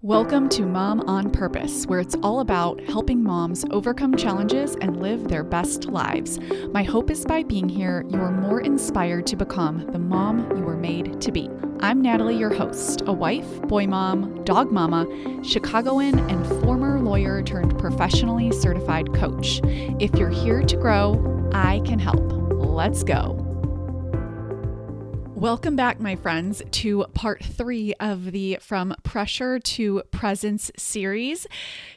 Welcome to Mom on Purpose, where it's all about helping moms overcome challenges and live their best lives. My hope is by being here, you're more inspired to become the mom you were made to be. I'm Natalie, your host, a wife, boy mom, dog mama, Chicagoan, and former lawyer turned professionally certified coach. If you're here to grow, I can help. Let's go. Welcome back, my friends, to part 3 of the From Pressure to Presence series.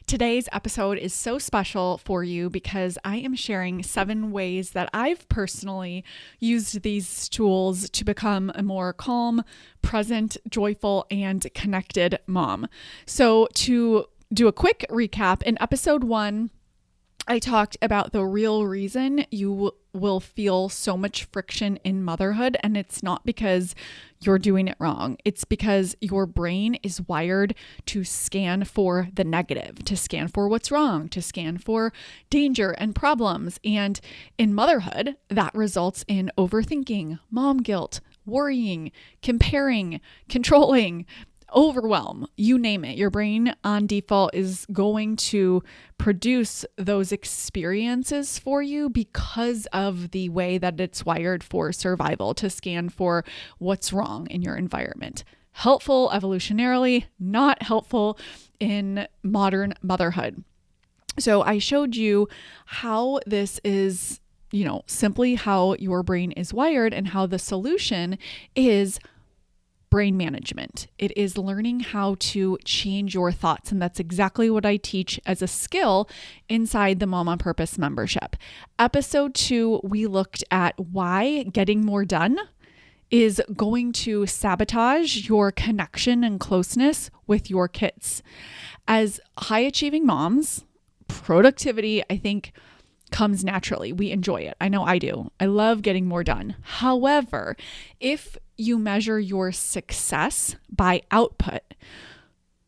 Today's episode is so special for you because I am sharing 7 ways that I've personally used these tools to become a more calm, present, joyful, and connected mom. So to do a quick recap, in episode 1, I talked about the real reason you will feel so much friction in motherhood, and it's not because you're doing it wrong. It's because your brain is wired to scan for the negative, to scan for what's wrong, to scan for danger and problems. And in motherhood, that results in overthinking, mom guilt, worrying, comparing, controlling, overwhelm, you name it. Your brain on default is going to produce those experiences for you because of the way that it's wired for survival, to scan for what's wrong in your environment. Helpful evolutionarily, not helpful in modern motherhood. So I showed you how this is, simply how your brain is wired, and how the solution is brain management. It is learning how to change your thoughts. And that's exactly what I teach as a skill inside the Mom on Purpose membership. Episode 2, we looked at why getting more done is going to sabotage your connection and closeness with your kids. As high achieving moms, productivity, I think, comes naturally. We enjoy it. I know I do. I love getting more done. However, if you measure your success by output,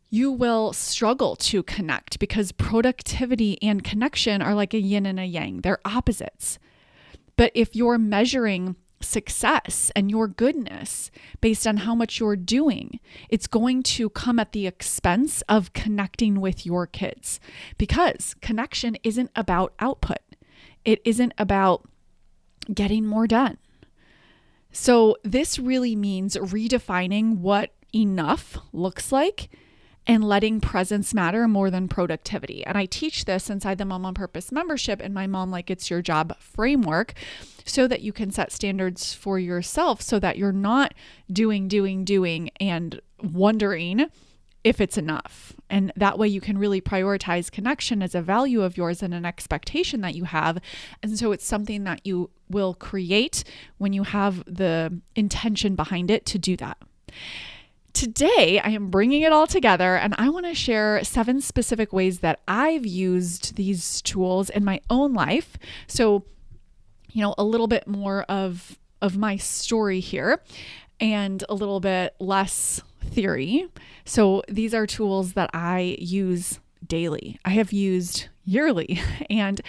you will struggle to connect because productivity and connection are like a yin and a yang. They're opposites. But if you're measuring success and your goodness based on how much you're doing, it's going to come at the expense of connecting with your kids, because connection isn't about output. It isn't about getting more done. So this really means redefining what enough looks like and letting presence matter more than productivity. And I teach this inside the Mom on Purpose membership in my Mom Like It's Your Job framework, so that you can set standards for yourself, so that you're not doing and wondering if it's enough. And that way you can really prioritize connection as a value of yours and an expectation that you have. And so it's something that you will create when you have the intention behind it to do that. Today, I am bringing it all together, and I want to share 7 specific ways that I've used these tools in my own life. So, a little bit more of my story here and a little bit less theory. So these are tools that I use daily. I have used yearly, and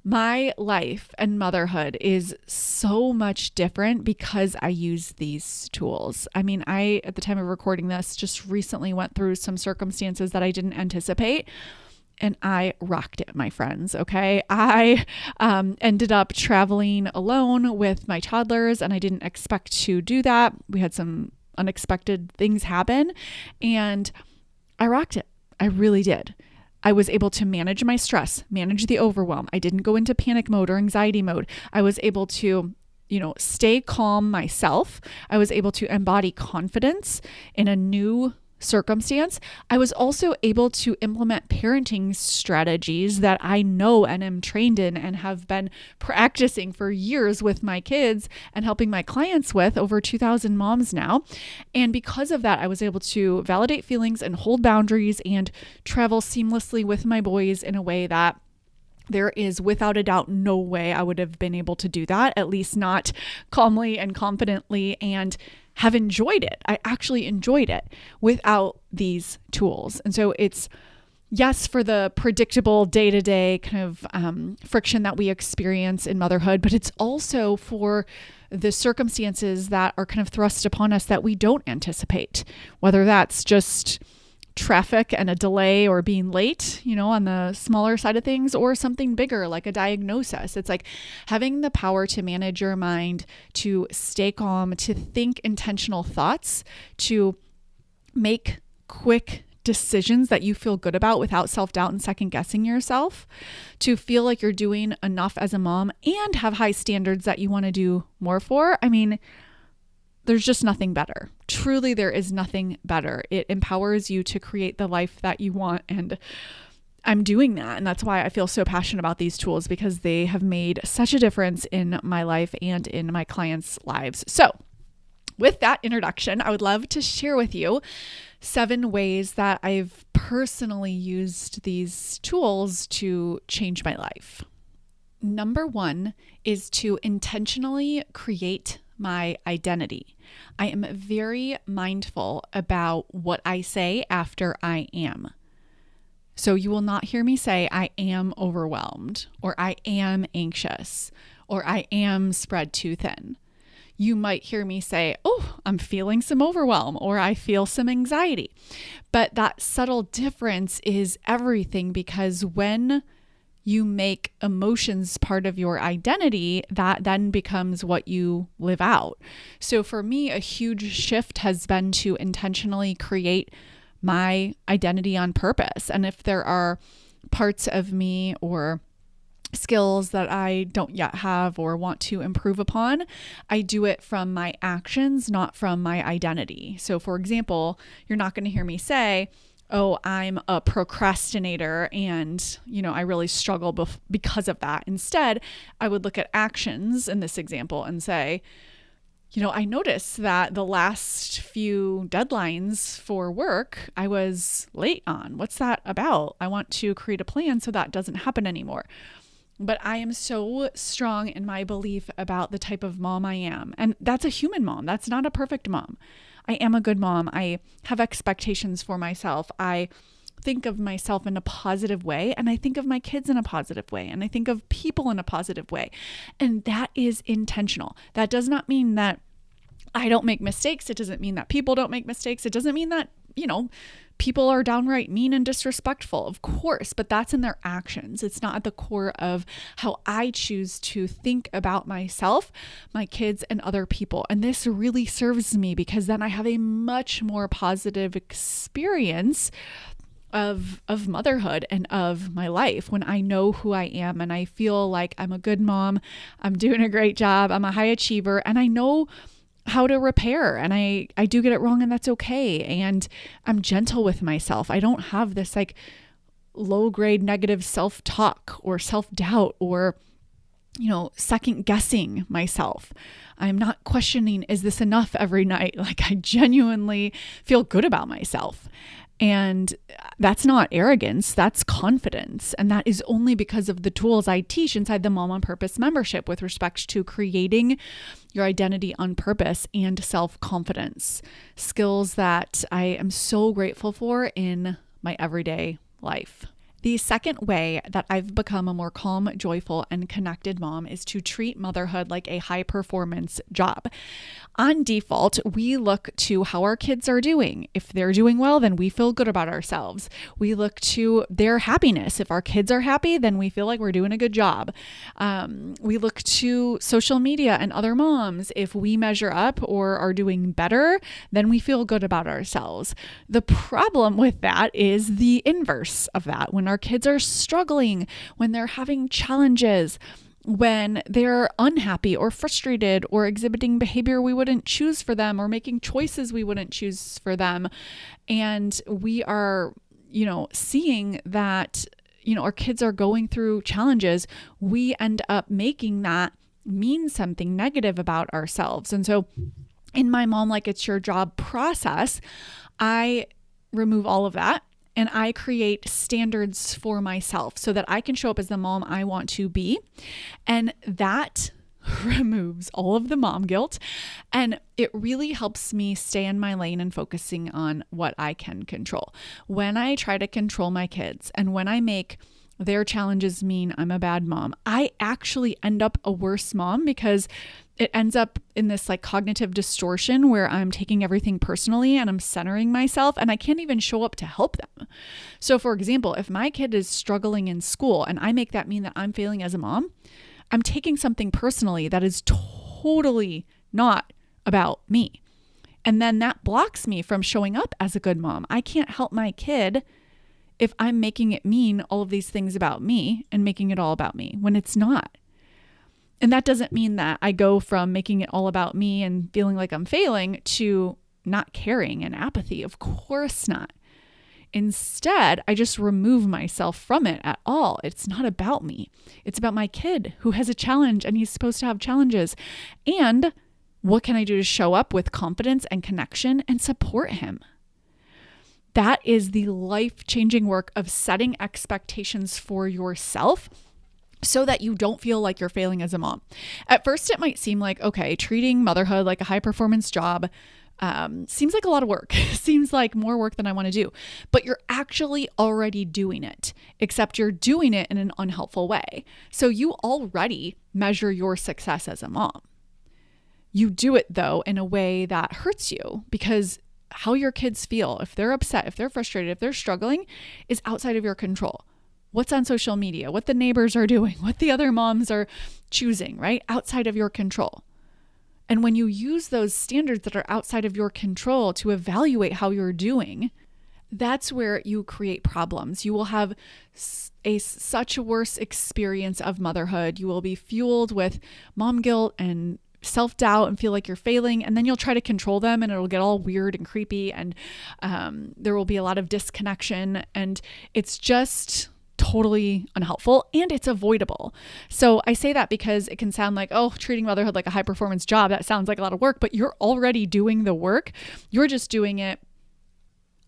my life and motherhood is so much different because I use these tools. I mean, at the time of recording this, just recently went through some circumstances that I didn't anticipate, and I rocked it, my friends. Okay. I ended up traveling alone with my toddlers, and I didn't expect to do that. We had some unexpected things happen, and I rocked it. I really did. I was able to manage my stress, manage the overwhelm. I didn't go into panic mode or anxiety mode. I was able to, stay calm myself. I was able to embody confidence in a new circumstance. I was also able to implement parenting strategies that I know and am trained in and have been practicing for years with my kids and helping my clients with, over 2,000 moms now. And because of that, I was able to validate feelings and hold boundaries and travel seamlessly with my boys in a way that there is, without a doubt, no way I would have been able to do that, at least not calmly and confidently, and have enjoyed it. I actually enjoyed it without these tools. And so it's, yes, for the predictable day-to-day kind of friction that we experience in motherhood, but it's also for the circumstances that are kind of thrust upon us that we don't anticipate, whether that's just traffic and a delay or being late, on the smaller side of things, or something bigger like a diagnosis. It's like having the power to manage your mind, to stay calm, to think intentional thoughts, to make quick decisions that you feel good about without self-doubt and second guessing yourself, to feel like you're doing enough as a mom and have high standards that you want to do more for. I mean, there's just nothing better. Truly, there is nothing better. It empowers you to create the life that you want. And I'm doing that. And that's why I feel so passionate about these tools, because they have made such a difference in my life and in my clients' lives. So with that introduction, I would love to share with you 7 ways that I've personally used these tools to change my life. Number 1 is to intentionally create my identity. I am very mindful about what I say after I am. So you will not hear me say I am overwhelmed, or I am anxious, or I am spread too thin. You might hear me say, oh, I'm feeling some overwhelm, or I feel some anxiety. But that subtle difference is everything, because when you make emotions part of your identity, that then becomes what you live out. So for me, a huge shift has been to intentionally create my identity on purpose. And if there are parts of me or skills that I don't yet have or want to improve upon, I do it from my actions, not from my identity. So for example, you're not going to hear me say, oh, I'm a procrastinator and, I really struggle because of that. Instead, I would look at actions in this example and say, I noticed that the last few deadlines for work, I was late on. What's that about? I want to create a plan so that doesn't happen anymore. But I am so strong in my belief about the type of mom I am. And that's a human mom. That's not a perfect mom. I am a good mom. I have expectations for myself. I think of myself in a positive way, and I think of my kids in a positive way, and I think of people in a positive way. And that is intentional. That does not mean that I don't make mistakes. It doesn't mean that people don't make mistakes. It doesn't mean that, people are downright mean and disrespectful, of course, but that's in their actions. It's not at the core of how I choose to think about myself, my kids, and other people. And this really serves me, because then I have a much more positive experience of motherhood and of my life when I know who I am and I feel like I'm a good mom, I'm doing a great job, I'm a high achiever, and I know how to repair, and I do get it wrong, and that's okay. And I'm gentle with myself. I don't have this like low grade negative self-talk or self-doubt or, second guessing myself. I'm not questioning, is this enough every night? Like, I genuinely feel good about myself. And that's not arrogance, that's confidence. And that is only because of the tools I teach inside the Mom on Purpose membership with respect to creating your identity on purpose and self-confidence. Skills that I am so grateful for in my everyday life. The second way that I've become a more calm, joyful, and connected mom is to treat motherhood like a high-performance job. On default, we look to how our kids are doing. If they're doing well, then we feel good about ourselves. We look to their happiness. If our kids are happy, then we feel like we're doing a good job. We look to social media and other moms. If we measure up or are doing better, then we feel good about ourselves. The problem with that is the inverse of that. When our kids are struggling, when they're having challenges, when they're unhappy or frustrated or exhibiting behavior we wouldn't choose for them or making choices we wouldn't choose for them, and we are, seeing that, our kids are going through challenges, we end up making that mean something negative about ourselves. And so in my Mom Like It's Your Job process, I remove all of that. And I create standards for myself so that I can show up as the mom I want to be. And that removes all of the mom guilt. And it really helps me stay in my lane and focusing on what I can control. When I try to control my kids and when I make their challenges mean I'm a bad mom, I actually end up a worse mom, because it ends up in this like cognitive distortion where I'm taking everything personally and I'm centering myself and I can't even show up to help them. So for example, if my kid is struggling in school and I make that mean that I'm failing as a mom, I'm taking something personally that is totally not about me. And then that blocks me from showing up as a good mom. I can't help my kid if I'm making it mean all of these things about me and making it all about me when it's not. And that doesn't mean that I go from making it all about me and feeling like I'm failing to not caring and apathy. Of course not. Instead, I just remove myself from it at all. It's not about me. It's about my kid who has a challenge and he's supposed to have challenges. And what can I do to show up with confidence and connection and support him? That is the life-changing work of setting expectations for yourself so that you don't feel like you're failing as a mom. At first, it might seem like, okay, treating motherhood like a high-performance job seems like a lot of work. Seems like more work than I want to do. But you're actually already doing it, except you're doing it in an unhelpful way. So you already measure your success as a mom. You do it, though, in a way that hurts you because how your kids feel, if they're upset, if they're frustrated, if they're struggling, is outside of your control. What's on social media, what the neighbors are doing, what the other moms are choosing, right? Outside of your control. And when you use those standards that are outside of your control to evaluate how you're doing, that's where you create problems. You will have such a worse experience of motherhood. You will be fueled with mom guilt and self-doubt and feel like you're failing. And then you'll try to control them and it'll get all weird and creepy. And there will be a lot of disconnection. And it's just totally unhelpful and it's avoidable. So I say that because it can sound like, oh, treating motherhood like a high performance job, that sounds like a lot of work, but you're already doing the work. You're just doing it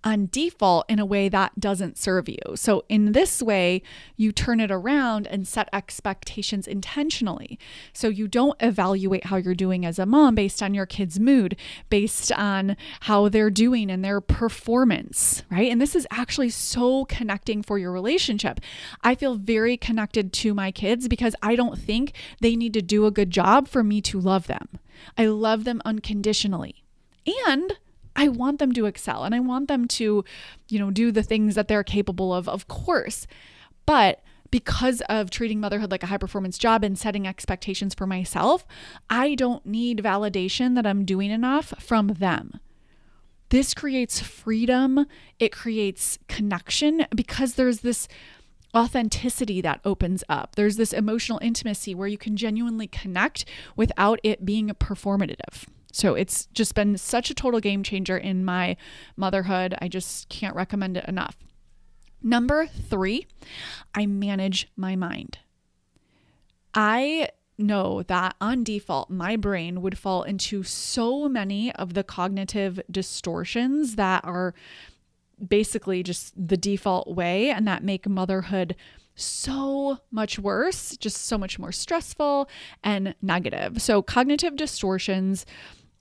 on default in a way that doesn't serve you. So in this way, you turn it around and set expectations intentionally. So you don't evaluate how you're doing as a mom based on your kid's mood, based on how they're doing and their performance, right? And this is actually so connecting for your relationship. I feel very connected to my kids because I don't think they need to do a good job for me to love them. I love them unconditionally. And I want them to excel and I want them to, do the things that they're capable of course. But because of treating motherhood like a high performance job and setting expectations for myself, I don't need validation that I'm doing enough from them. This creates freedom. It creates connection because there's this authenticity that opens up. There's this emotional intimacy where you can genuinely connect without it being performative. So it's just been such a total game changer in my motherhood. I just can't recommend it enough. Number 3, I manage my mind. I know that on default, my brain would fall into so many of the cognitive distortions that are basically just the default way and that make motherhood so much worse, just so much more stressful and negative. So cognitive distortions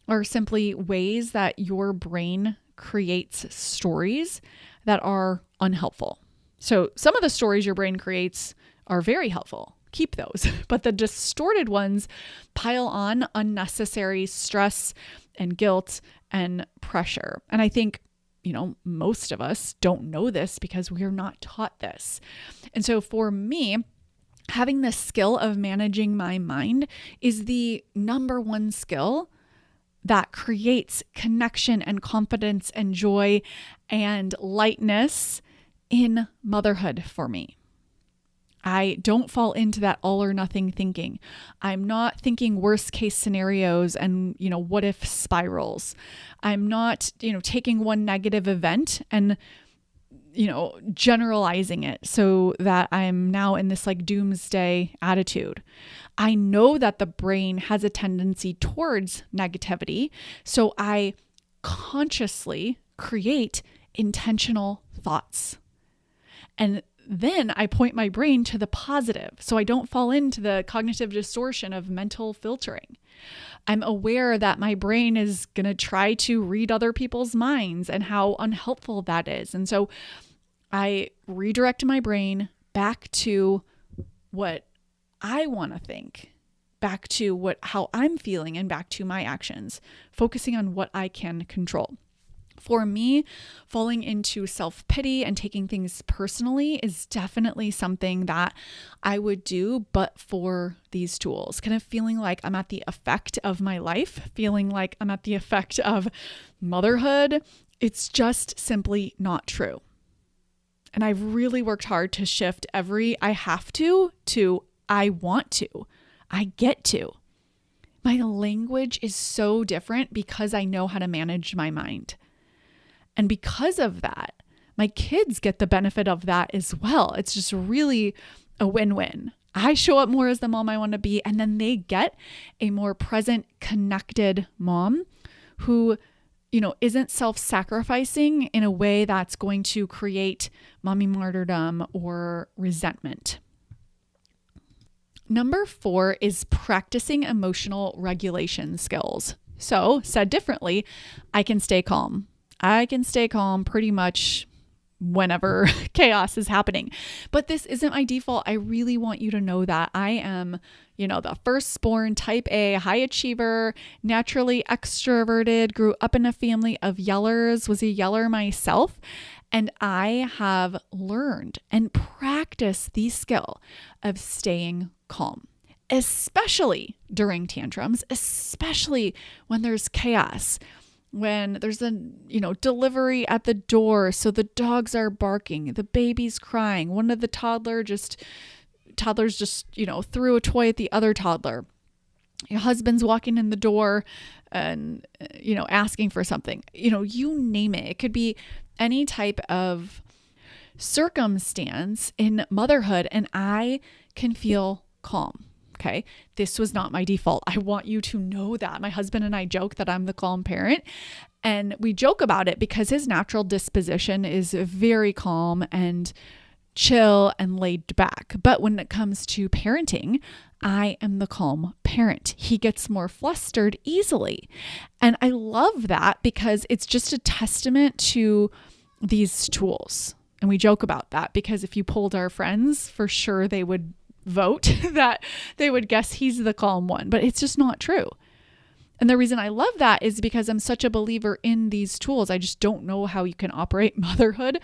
are simply ways that your brain creates stories that are unhelpful. So some of the stories your brain creates are very helpful. Keep those. But the distorted ones pile on unnecessary stress and guilt and pressure. And I think, most of us don't know this because we are not taught this. And so for me, having the skill of managing my mind is the number one skill that creates connection and confidence and joy and lightness in motherhood for me. I don't fall into that all or nothing thinking. I'm not thinking worst case scenarios and, what if spirals. I'm not, taking one negative event and, generalizing it so that I'm now in this like doomsday attitude. I know that the brain has a tendency towards negativity. So I consciously create intentional thoughts. And then I point my brain to the positive so I don't fall into the cognitive distortion of mental filtering. I'm aware that my brain is going to try to read other people's minds and how unhelpful that is. And so I redirect my brain back to what I want to think back to how I'm feeling and back to my actions, focusing on what I can control. For me, falling into self-pity and taking things personally is definitely something that I would do, but for these tools, kind of feeling like I'm at the effect of my life, feeling like I'm at the effect of motherhood. It's just simply not true. And I've really worked hard to shift I have to I want to, I get to. My language is so different because I know how to manage my mind. And because of that, my kids get the benefit of that as well. It's just really a win-win. I show up more as the mom I want to be, and then they get a more present, connected mom who, isn't self-sacrificing in a way that's going to create mommy martyrdom or resentment. Number 4 is practicing emotional regulation skills. So, said differently, I can stay calm. I can stay calm pretty much whenever chaos is happening. But this isn't my default. I really want you to know that I am, the firstborn type A, high achiever, naturally extroverted, grew up in a family of yellers, was a yeller myself. And I have learned and practiced the skill of staying calm, especially during tantrums, especially when there's chaos. When there's a, delivery at the door, so the dogs are barking, the baby's crying, one of the toddlers just, threw a toy at the other toddler. Your husband's walking in the door and, asking for something, you name it. It could be any type of circumstance in motherhood, and I can feel calm. Okay. This was not my default. I want you to know that. My husband and I joke that I'm the calm parent, and we joke about it because his natural disposition is very calm and chill and laid back. But when it comes to parenting, I am the calm parent. He gets more flustered easily. And I love that because it's just a testament to these tools. And we joke about that because if you polled our friends, for sure they would vote that they would guess he's the calm one, but it's just not true. And the reason I love that is because I'm such a believer in these tools. I just don't know how you can operate motherhood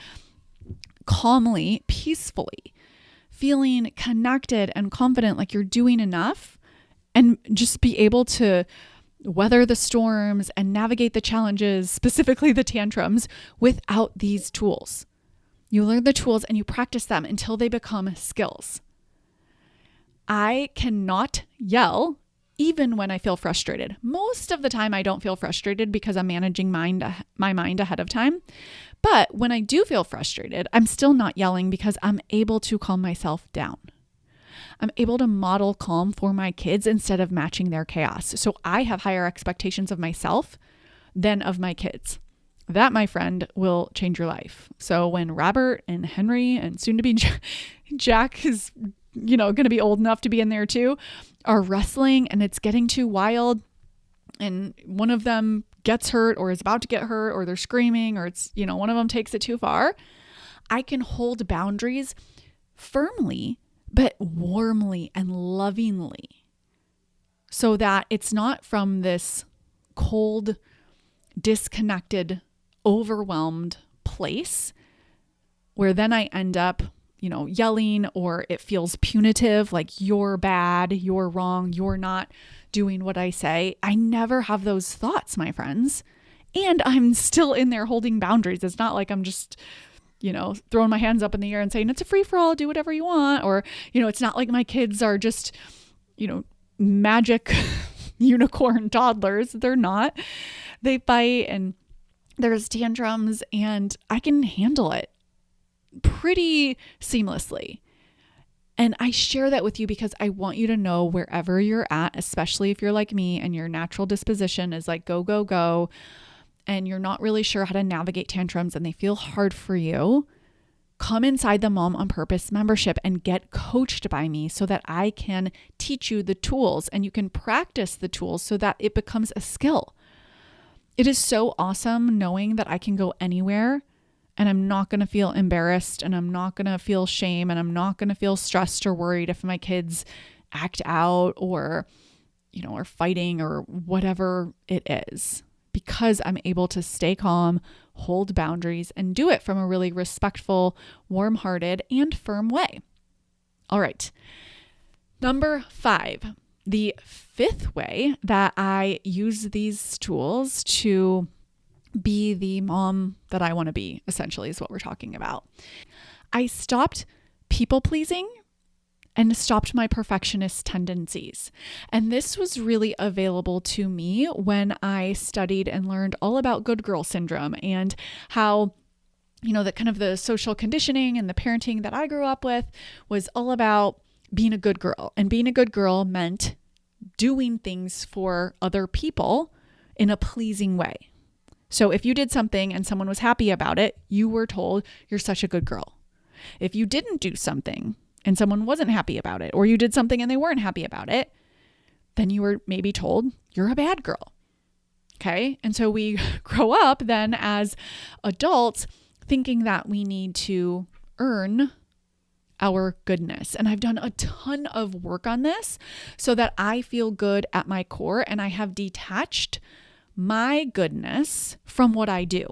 calmly, peacefully, feeling connected and confident, like you're doing enough, and just be able to weather the storms and navigate the challenges, specifically the tantrums, without these tools. You learn the tools and you practice them until they become skills. I cannot yell even when I feel frustrated. Most of the time I don't feel frustrated because I'm managing my mind ahead of time. But when I do feel frustrated, I'm still not yelling because I'm able to calm myself down. I'm able to model calm for my kids instead of matching their chaos. So I have higher expectations of myself than of my kids. That, my friend, will change your life. So when Robert and Henry and soon to be Jack is going to be old enough to be in there too, are wrestling and it's getting too wild and one of them gets hurt or is about to get hurt or they're screaming or it's, one of them takes it too far, I can hold boundaries firmly, but warmly and lovingly so that it's not from this cold, disconnected, overwhelmed place where then I end up yelling, or it feels punitive, like you're bad, you're wrong, you're not doing what I say. I never have those thoughts, my friends. And I'm still in there holding boundaries. It's not like I'm just, throwing my hands up in the air and saying it's a free for all, do whatever you want. Or, it's not like my kids are just, magic unicorn toddlers. They're not. They fight and there's tantrums and I can handle it pretty seamlessly. And I share that with you because I want you to know wherever you're at, especially if you're like me and your natural disposition is like go, go, go, and you're not really sure how to navigate tantrums and they feel hard for you, come inside the Mom on Purpose membership and get coached by me so that I can teach you the tools and you can practice the tools so that it becomes a skill. It is so awesome knowing that I can go anywhere and I'm not going to feel embarrassed and I'm not going to feel shame and I'm not going to feel stressed or worried if my kids act out or fighting or whatever it is, because I'm able to stay calm, hold boundaries, and do it from a really respectful, warm-hearted, and firm way. All right. Number 5, the 5th way that I use these tools to be the mom that I want to be, essentially, is what we're talking about. I stopped people pleasing and stopped my perfectionist tendencies. And this was really available to me when I studied and learned all about good girl syndrome and how, the kind of the social conditioning and the parenting that I grew up with was all about being a good girl. And being a good girl meant doing things for other people in a pleasing way. So if you did something and someone was happy about it, you were told you're such a good girl. If you didn't do something and someone wasn't happy about it, or you did something and they weren't happy about it, then you were maybe told you're a bad girl. Okay. And so we grow up then as adults thinking that we need to earn our goodness. And I've done a ton of work on this so that I feel good at my core, and I have detached my goodness from what I do.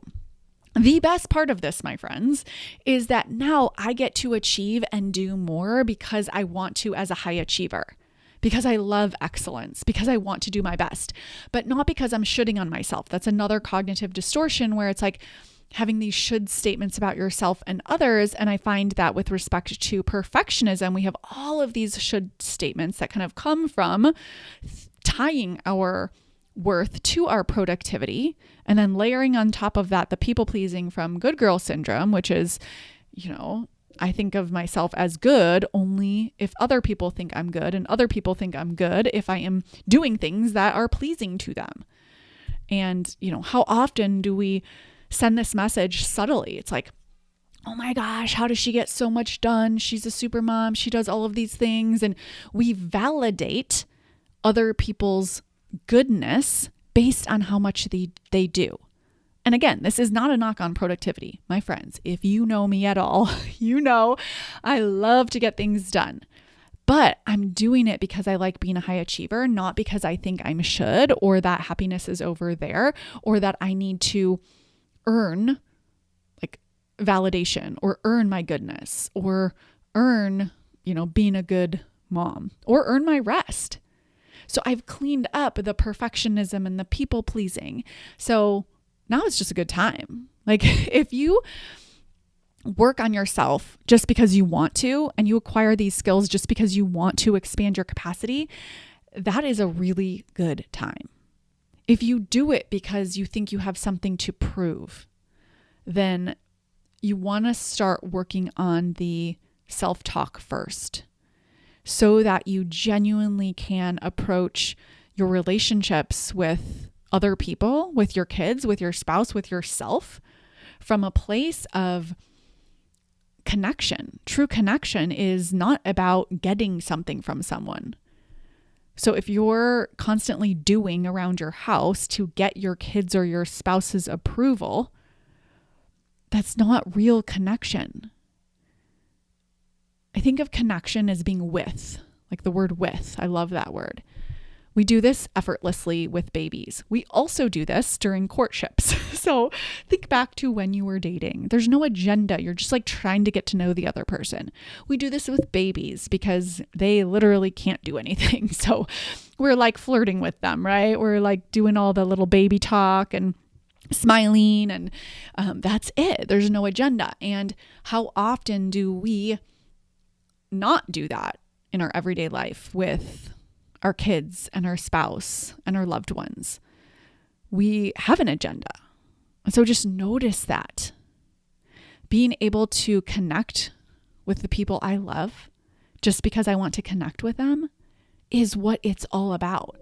The best part of this, my friends, is that now I get to achieve and do more because I want to as a high achiever, because I love excellence, because I want to do my best, but not because I'm shoulding on myself. That's another cognitive distortion where it's like having these should statements about yourself and others. And I find that with respect to perfectionism, we have all of these should statements that kind of come from tying our worth to our productivity, and then layering on top of that the people pleasing from good girl syndrome, which is, I think of myself as good only if other people think I'm good, and other people think I'm good if I am doing things that are pleasing to them. And, how often do we send this message subtly? It's like, oh my gosh, how does she get so much done? She's a super mom. She does all of these things. And we validate other people's goodness based on how much they do. And again, this is not a knock on productivity. My friends, if you know me at all, I love to get things done. But I'm doing it because I like being a high achiever, not because I think I should, or that happiness is over there, or that I need to earn like validation, or earn my goodness, or earn, being a good mom, or earn my rest. So I've cleaned up the perfectionism and the people pleasing. So now it's just a good time. Like if you work on yourself just because you want to, and you acquire these skills just because you want to expand your capacity, that is a really good time. If you do it because you think you have something to prove, then you want to start working on the self-talk first, so that you genuinely can approach your relationships with other people, with your kids, with your spouse, with yourself, from a place of connection. True connection is not about getting something from someone. So if you're constantly doing around your house to get your kids or your spouse's approval, that's not real connection. I think of connection as being with, like the word with. I love that word. We do this effortlessly with babies. We also do this during courtships. So think back to when you were dating. There's no agenda. You're just like trying to get to know the other person. We do this with babies because they literally can't do anything. So we're like flirting with them, right? We're like doing all the little baby talk and smiling, and that's it. There's no agenda. And how often do we not do that in our everyday life with our kids and our spouse and our loved ones? We have an agenda. And so just notice that. Being able to connect with the people I love just because I want to connect with them is what it's all about.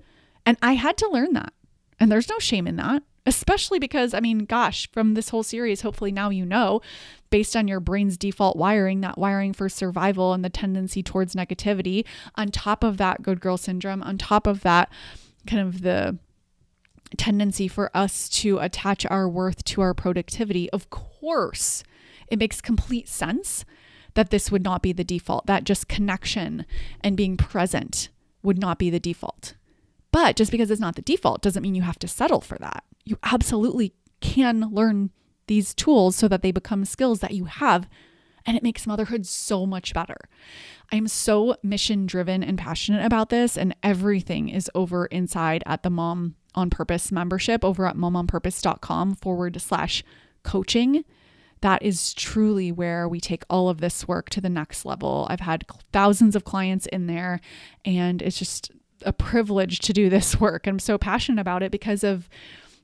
And I had to learn that. And there's no shame in that, especially because, from this whole series, hopefully now based on your brain's default wiring, that wiring for survival and the tendency towards negativity, on top of that good girl syndrome, on top of that kind of the tendency for us to attach our worth to our productivity, of course, it makes complete sense that this would not be the default, that just connection and being present would not be the default. But just because it's not the default doesn't mean you have to settle for that. You absolutely can learn these tools so that they become skills that you have, and it makes motherhood so much better. I'm so mission driven and passionate about this, and everything is over inside at the Mom on Purpose membership over at momonpurpose.com/coaching. That is truly where we take all of this work to the next level. I've had thousands of clients in there, and it's just a privilege to do this work. I'm so passionate about it because of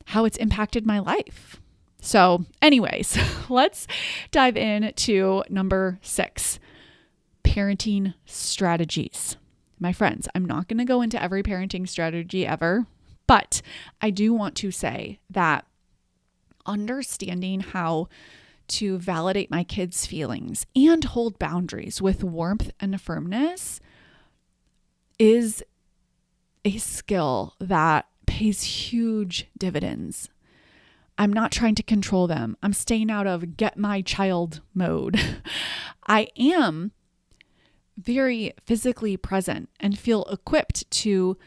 how it's impacted my life. So anyways, let's dive into number 6, parenting strategies. My friends, I'm not going to go into every parenting strategy ever, but I do want to say that understanding how to validate my kids' feelings and hold boundaries with warmth and firmness is a skill that pays huge dividends. I'm not trying to control them. I'm staying out of get my child mode. I am very physically present and feel equipped to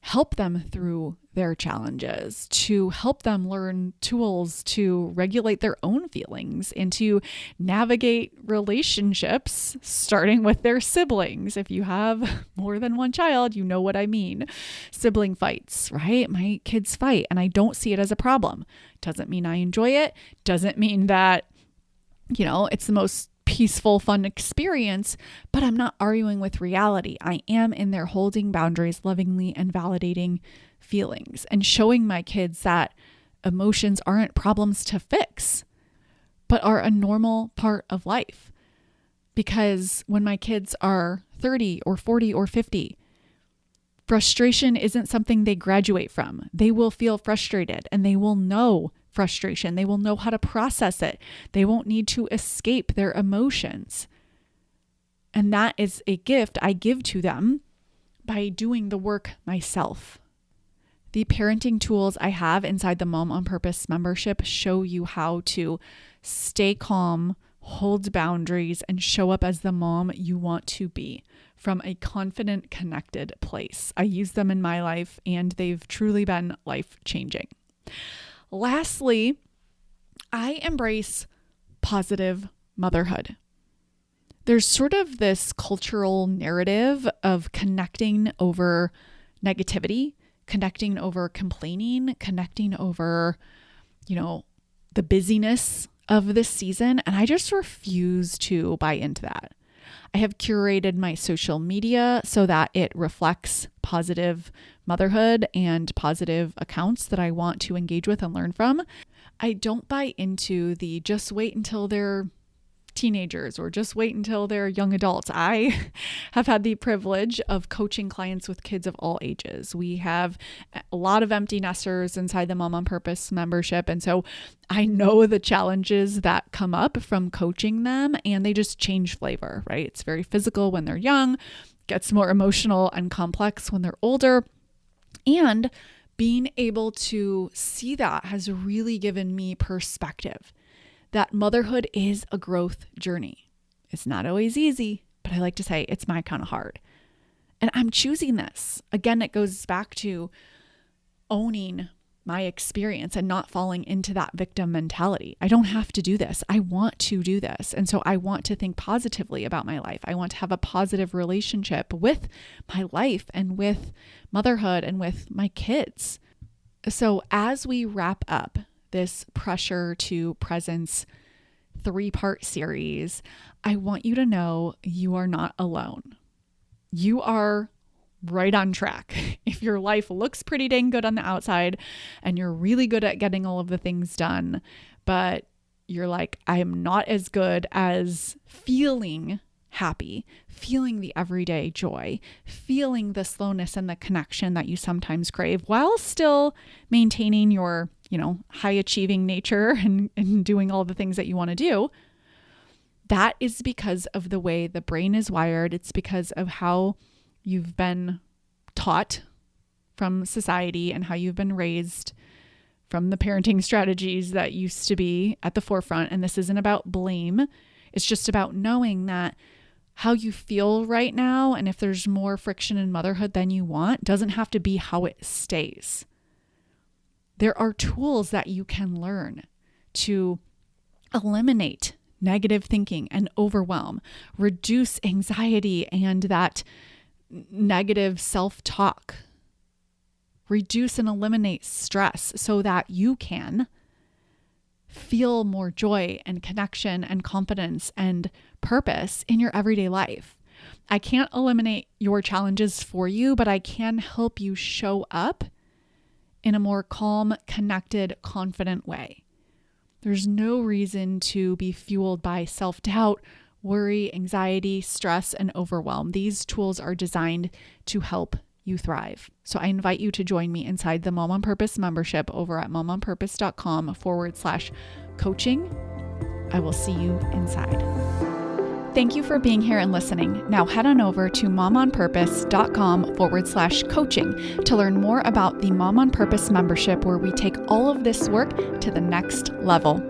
help them through their challenges, to help them learn tools to regulate their own feelings and to navigate relationships, starting with their siblings. If you have more than one child, you know what I mean. Sibling fights, right? My kids fight, and I don't see it as a problem. Doesn't mean I enjoy it. Doesn't mean that, it's the most peaceful, fun experience, but I'm not arguing with reality. I am in there holding boundaries lovingly and validating feelings and showing my kids that emotions aren't problems to fix, but are a normal part of life. Because when my kids are 30 or 40 or 50, frustration isn't something they graduate from. They will feel frustrated and they will know frustration. They will know how to process it. They won't need to escape their emotions. And that is a gift I give to them by doing the work myself. The parenting tools I have inside the Mom on Purpose membership show you how to stay calm, hold boundaries, and show up as the mom you want to be from a confident, connected place. I use them in my life, and they've truly been life-changing. Lastly, I embrace positive motherhood. There's sort of this cultural narrative of connecting over negativity, connecting over complaining, connecting over, the busyness of this season. And I just refuse to buy into that. I have curated my social media so that it reflects positive motherhood and positive accounts that I want to engage with and learn from. I don't buy into the just wait until they're teenagers or just wait until they're young adults. I have had the privilege of coaching clients with kids of all ages. We have a lot of empty nesters inside the Mom on Purpose membership. And so I know the challenges that come up from coaching them, and they just change flavor, right? It's very physical when they're young, gets more emotional and complex when they're older. And being able to see that has really given me perspective that motherhood is a growth journey. It's not always easy, but I like to say it's my kind of hard. And I'm choosing this. Again, it goes back to owning my experience and not falling into that victim mentality. I don't have to do this. I want to do this. And so I want to think positively about my life. I want to have a positive relationship with my life and with motherhood and with my kids. So as we wrap up this Pressure to Presence 3-part series, I want you to know you are not alone. You are right on track. If your life looks pretty dang good on the outside and you're really good at getting all of the things done, but you're like, I am not as good as feeling happy, feeling the everyday joy, feeling the slowness and the connection that you sometimes crave while still maintaining your, high achieving nature and doing all the things that you want to do. That is because of the way the brain is wired. It's because of how you've been taught from society and how you've been raised from the parenting strategies that used to be at the forefront. And this isn't about blame. It's just about knowing that how you feel right now, and if there's more friction in motherhood than you want, doesn't have to be how it stays. There are tools that you can learn to eliminate negative thinking and overwhelm, reduce anxiety and that negative self-talk, reduce and eliminate stress so that you can feel more joy and connection and confidence and purpose in your everyday life. I can't eliminate your challenges for you, but I can help you show up in a more calm, connected, confident way. There's no reason to be fueled by self-doubt, worry, anxiety, stress, and overwhelm. These tools are designed to help you thrive. So I invite you to join me inside the Mom on Purpose membership over at momonpurpose.com/coaching. I will see you inside. Thank you for being here and listening. Now head on over to momonpurpose.com/coaching to learn more about the Mom on Purpose membership, where we take all of this work to the next level.